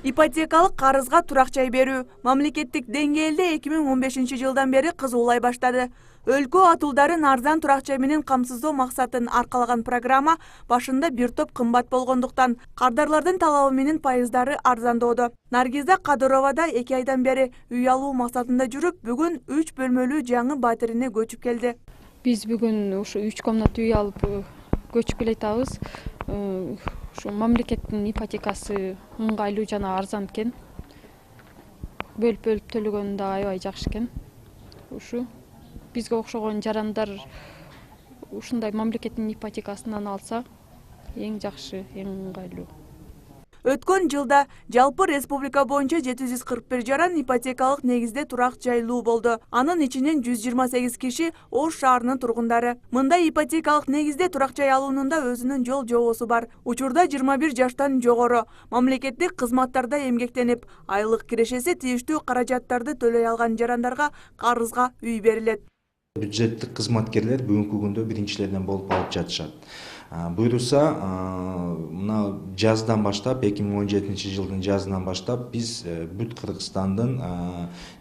Ипотекалык карызга турак жай берүү мамлекеттик деңгээлде 2015-жылдан бери кызуулай баштады. Өлкө атуулдарын арзан турак жай менен камсыздоо максатын аркалаган программа башында бир топ кымбат болгондуктан кардарлардын талабы менен пайыздары арзандоодо. Наргиза Кадырова да 2 айдан бери үй алуу максатында жүрүп, бүгүн 3 бөлмөлүү жаңы батирине көчүп келди. Биз бүгүн ушу 3 комнат үй алып көчүп келатабыз. Ушу мамлекеттин ипотекасы ыңгайлуу жана арзан экен. Бөлүп төлөгөнү да аябай жакшы экен. Ушу бизге окшогон жарандар ушундай мамлекеттин ипотекасынан алса эң жакшы, эң ыңгайлуу. Өткөн жылда жалпы республика боюнча 741 жаран ипотекалык негизде турак жайлуу болду. Анын ичинен 128 киши Ош шаарынын тургундары. Мындай ипотекалык негизде турак жай алуунун да өзүнүн жол жобосу бар. Учурда 21 жаштан жогору мамлекеттик кызматтарда эмгектенип, айлык кирешеси тийиштүү каражаттарды төлөй алган жарандарга карызга үй берилет. Бюджеттик кызматкерлер бүгүнкү күндө биринчилерден болуп алып жатышат. Буйруса, мына жаздан баштап, 2017 жылдын жазынан баштап биз бүт Кыргызстандын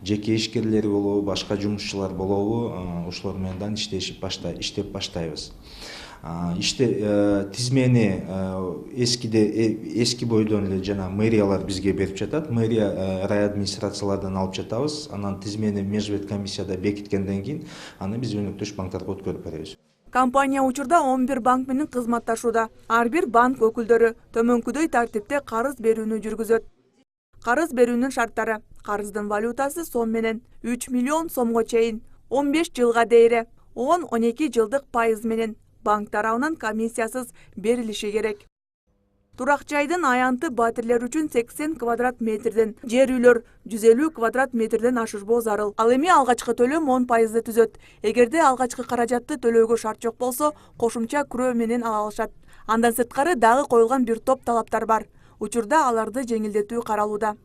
жеке ишкерлери болобу, башка жумушчулар болобу, ошолор менен иштеп баштайбыз. Тизмени эски бойдон эле жана мэриялар бизге берип жатат. Мэрия рай администрациялардан алып жатабыз. Анан тизмени межбет комиссияда бекиткенден кийин аны биз өнөктөш банктарга өткөрүп беребиз. Компания учурда 11 банк менен кызматташууда. Ар бир банк өкүлдөрү төмөнкүдөй тартипте карыз берүүнү жүргүзөт. Карыз берүүнүн шарттары: карыздын валютасы сом менен 3 миллион сомго чейин, 15 жылга дейре, 10-12 жылдык пайыз менен банк тарабынан комиссиясыз берилиши керек. Турак жайдын аянты батирлер үчүн 80 квадрат метрден, жер үйлөр 150 квадрат метрден ашырбоо зарыл. Ал эми алгачкы төлөм 10% түзөт. Эгерде алгачкы каражатты төлөөгө шарт жок болсо, кошумча күрөө менен ала алышат. Андан сырткары дагы коюлган бир топ талаптар бар. Учурда аларды жеңилдетүү каралууда.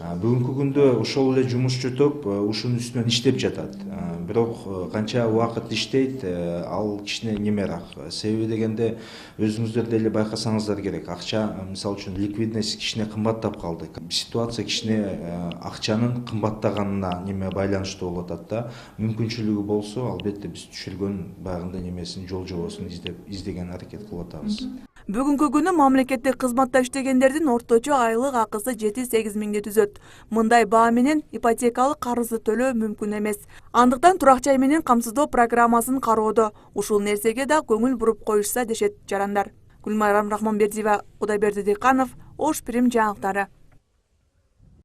Бүгүнкү күндө ошол эле жумушчу топ ушунун үстүнөн иштеп жатат. Бирок канча убакыт иштейт, ал кичине немерак. Себеби дегенде өзүңүздөр деле байкасаңыздар керек. Акча, мисалы үчүн, ликвидность кичине кымбаттап калды. Ситуация кичине акчанын кымбаттаганына байланыштуу болуп атат да. Мүмкүнчүлүгү болсо, албетте биз түшүргөн баягындай немесин, жол жобосун издеген аракет кылып атабыз. Бүгүнкү күнү мамлекеттик кызматта иштегендердин орточо айлык акысы 7-8 миңди түзөт. Мындай баа менен ипотекалык карызды төлөө мүмкүн эмес. Андыктан турак жай менен камсыздоо программасын кароодо. Ушул нерсеге да көңүл буруп коюшса дешет жарандар. Гүлмайрам Рахманбердиева, Кудайберди Дыйканов, Ош Прим жаңылыктары.